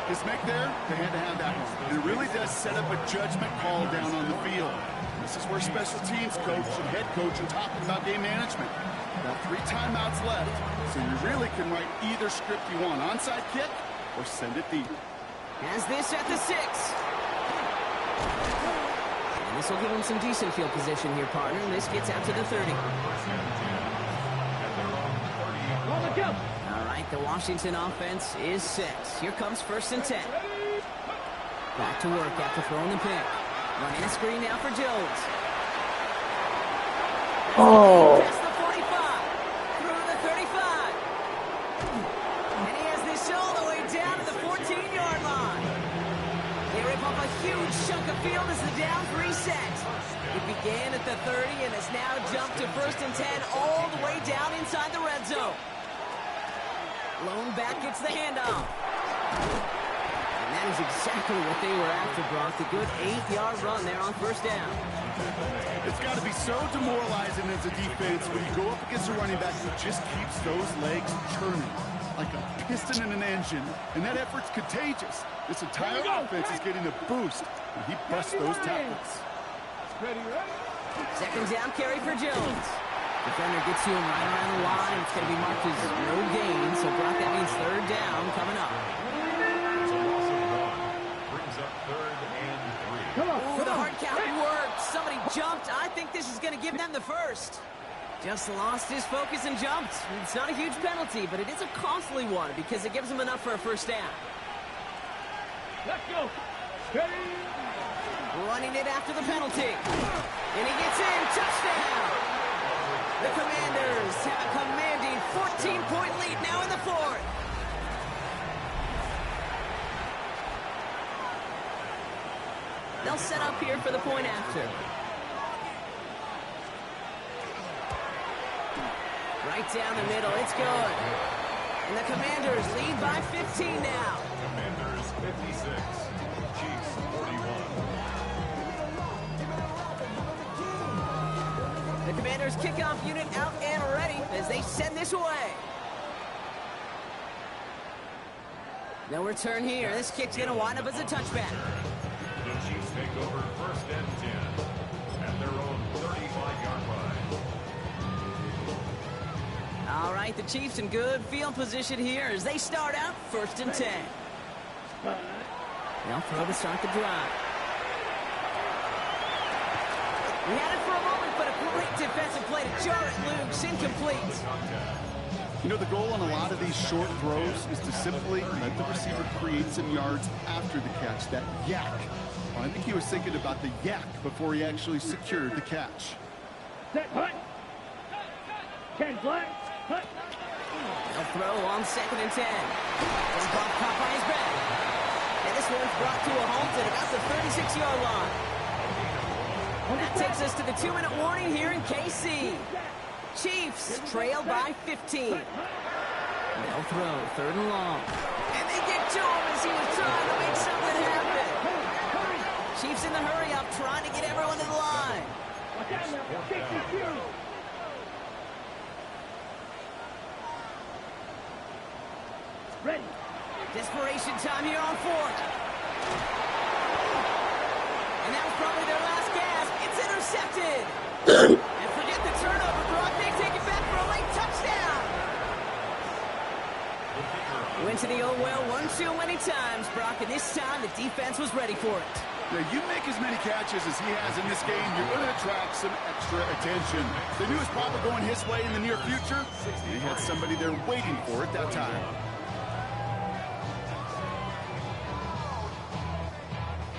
This make there, they had to have that one. It really does set up a judgment call down on the field. This is where special teams coach and head coach are talking about game management. Got 3 timeouts left, so you really can write either script you want. Onside kick or send it deep. Has this at the 6. And this will give him some decent field position here, partner. And this gets out to the 30. All right, the Washington offense is set. Here comes 1st and 10. Back to work after throwing the pick. Running a screen now for Jones. Oh. Past the 45. Through the 35. And he has this all the way down to the 14-yard line. They rip off a huge chunk of field as the downs reset. It began at the 30 and has now jumped to 1st and 10 all the way down inside the red zone. Lone back gets the handoff. And that is exactly what they were after, Brock. The good 8-yard run there on 1st down. It's got to be so demoralizing as a defense when you go up against a running back who just keeps those legs churning like a piston in an engine. And that effort's contagious. This entire offense is getting a boost when he busts those tackles. Second down carry for Jones. Defender gets to him right around the line. It's going to be marked as no gain. So, Brock, that means 3rd down coming up. It's a loss of 1. Brings up 3rd and 3. Ooh, the hard count worked. Somebody jumped. I think this is going to give them the 1st. Just lost his focus and jumped. It's not a huge penalty, but it is a costly one because it gives him enough for a 1st down. Let's go. Ready? Running it after the penalty. And he gets in. Touchdown. The Commanders have a commanding 14-point lead now in the 4th. They'll set up here for the point after. Right down the middle. It's good. And the Commanders lead by 15 now. Commanders 56. Chiefs 41. The Commanders kickoff unit out and ready as they send this away. No return here. This kick's going to wind up as a touchback. The Chiefs take over 1st and 10 at their own 35-yard line. All right, the Chiefs in good field position here as they start out 1st and 10. They'll throw to start the drive. We had it for a moment, but a great defensive play to Jarrett Luke's incomplete. You know, the goal on a lot of these short throws is to simply let the receiver create some yards after the catch, that yak. Well, I think he was thinking about the yak before he actually secured the catch. Set, hut. 10 flat. Hut. They'll throw on 2nd and 10. Jump off top on his back. And this one's brought to a halt at about the 36-yard line. That takes us to the 2-minute warning here in KC. Chiefs trail by 15. They'll throw 3rd and long. And they get to him as he was trying to make something happen. Chiefs in the hurry up, trying to get everyone to the line. Ready. Desperation time here on 4th. And that was probably their last gasp. It's intercepted. And forget the turnover, Brock. They take it back for a late touchdown. Went to the old well 1-2 many times, Brock, and this time the defense was ready for it. Now, you make as many catches as he has in this game, you're going to attract some extra attention. They knew it was probably going his way in the near future. He had somebody there waiting for it that time.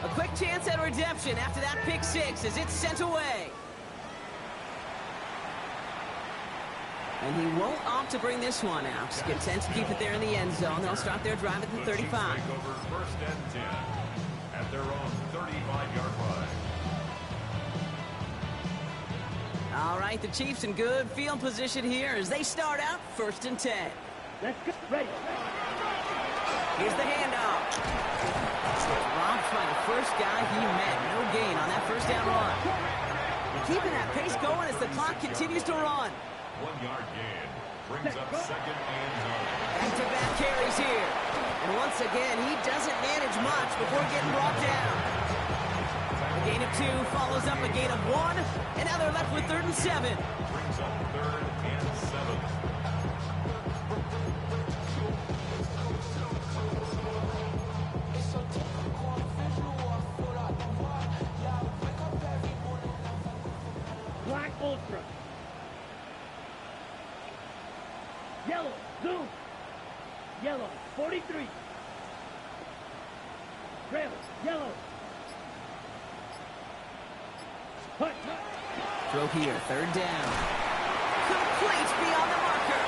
A quick chance at redemption after that pick 6 as it's sent away. And he won't opt to bring this one out. Content to keep it there in the end zone. They'll start their drive at the 35. Take over 1st and 10 at their own 35-yard line. All right, the Chiefs in good field position here as they start out 1st and 10. Let's go. Ready. Here's the handoff. Robbed by the first guy he met. No gain on that 1st down run. And keeping that pace going as the clock continues to run. 1-yard gain brings up 2nd and 9. Back-to-back carries here. And once again, he doesn't manage much before getting brought down. The Gain of 2 follows up a gain of 1, and now they're left with 3rd and 7. Brings up 3rd and 7. Black Ultra. Yellow, zoom. Yellow, 43. Red, yellow. Hut. Throw here, 3rd down. Complete beyond the marker.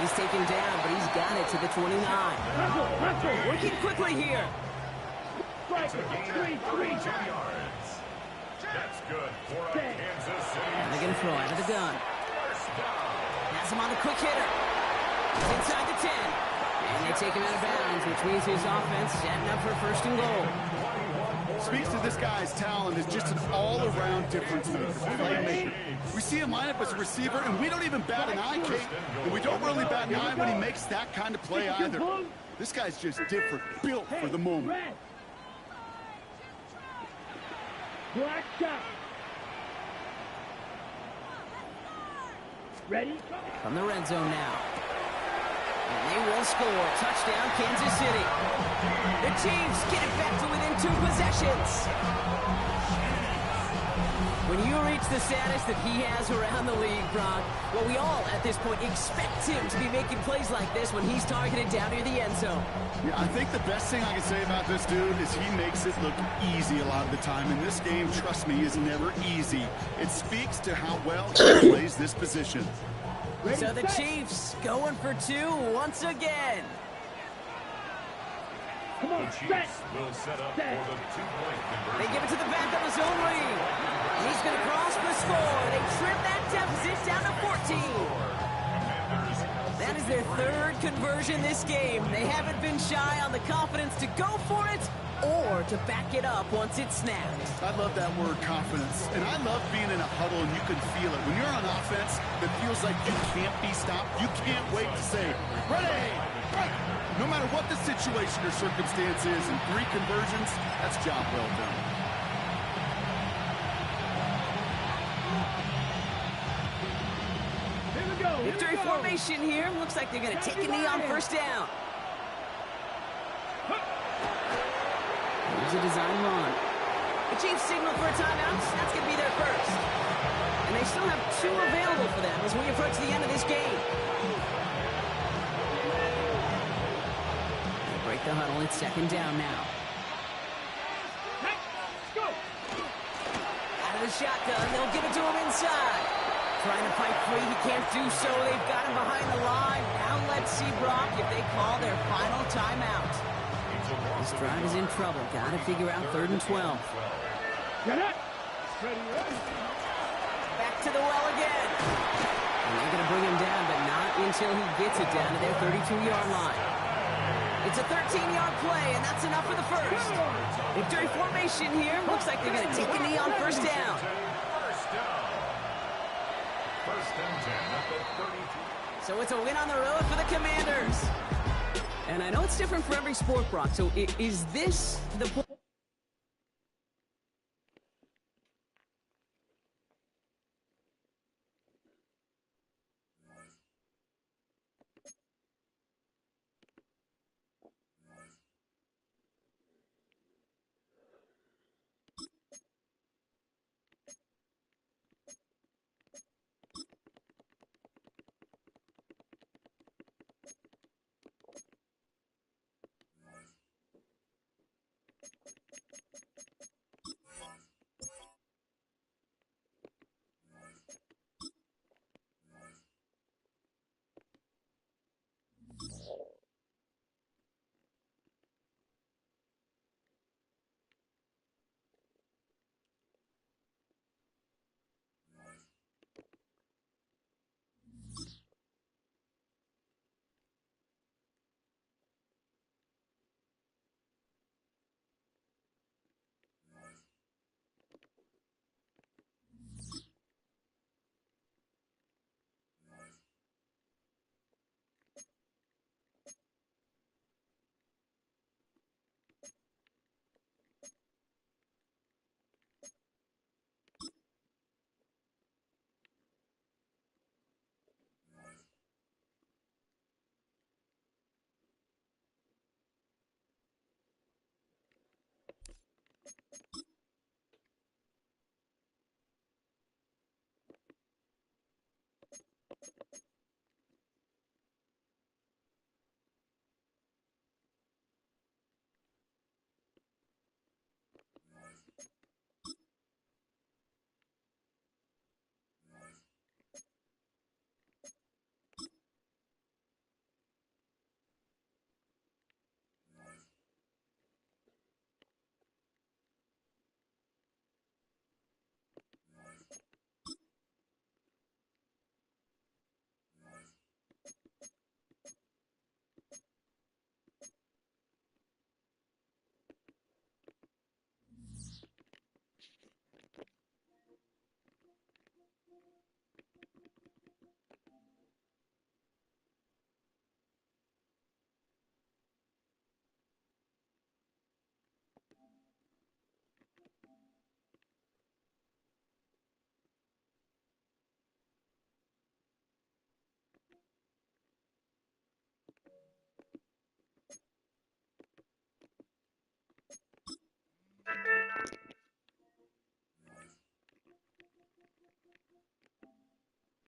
He's taken down, but he's got it to the 29. Hustle. Working quickly here. It's a gain of 32 yards. That's good for a Kansas City. And they're going to throw out of the gun. Has him on the quick hitter. He's inside the 10. And they take him out of bounds, which means his offense setting up for 1st and goal. Speaks to this guy's talent as just an all-around difference maker, playmaker. We see him line up as a receiver, and we don't even bat an eye, Kate. And we don't really bat an eye when he makes that kind of play either. This guy's just different, built for the moment. Red. Black shot. Ready? From the red zone now. And they will score. Touchdown, Kansas City. The Chiefs get it back to within 2 possessions. When you reach the status that he has around the league, Brock, well, we all, at this point, expect him to be making plays like this when he's targeted down near the end zone. Yeah, I think the best thing I can say about this dude is he makes it look easy a lot of the time. And this game, trust me, is never easy. It speaks to how well he plays this position. So the Chiefs going for 2 once again. Come on, The set. Chiefs will set up for the 2-point conversion. They give it to the back of his own lead. And he's going to cross the score. They trim that deficit down to 14. That is their 3rd conversion this game. They haven't been shy on the confidence to go for it or to back it up once it's snapped. I love that word, confidence. And I love being in a huddle and you can feel it. When you're on offense, it feels like you can't be stopped. You can't wait to say, ready, right. No matter what the situation or circumstance is, in 3 conversions, that's job well done. Here we go. Victory formation here. Looks like they're going to take a knee on 1st down. Here's a design run. The Chiefs signal for a timeout. That's going to be their 1st. And they still have 2 available for them as we approach the end of this game. They break the huddle. It's 2nd down now. Let's go. Out of the shotgun. They'll give it to him inside. Trying to fight free. He can't do so. They've got him behind the line. Now let's see, Brock, if they call their final timeout. This drive is in trouble. Got to figure out 3rd and 12. Get it. Ready, ready. Back to the well again. And they're going to bring him down, but not until he gets it down to their 32-yard line. It's a 13-yard play, and that's enough for the 1st. Victory formation here. Looks like they're going to take a knee on 1st down. First and 10 at the 32. So it's a win on the road for the Commanders. And I know it's different for every sport, Brock. So is this the point?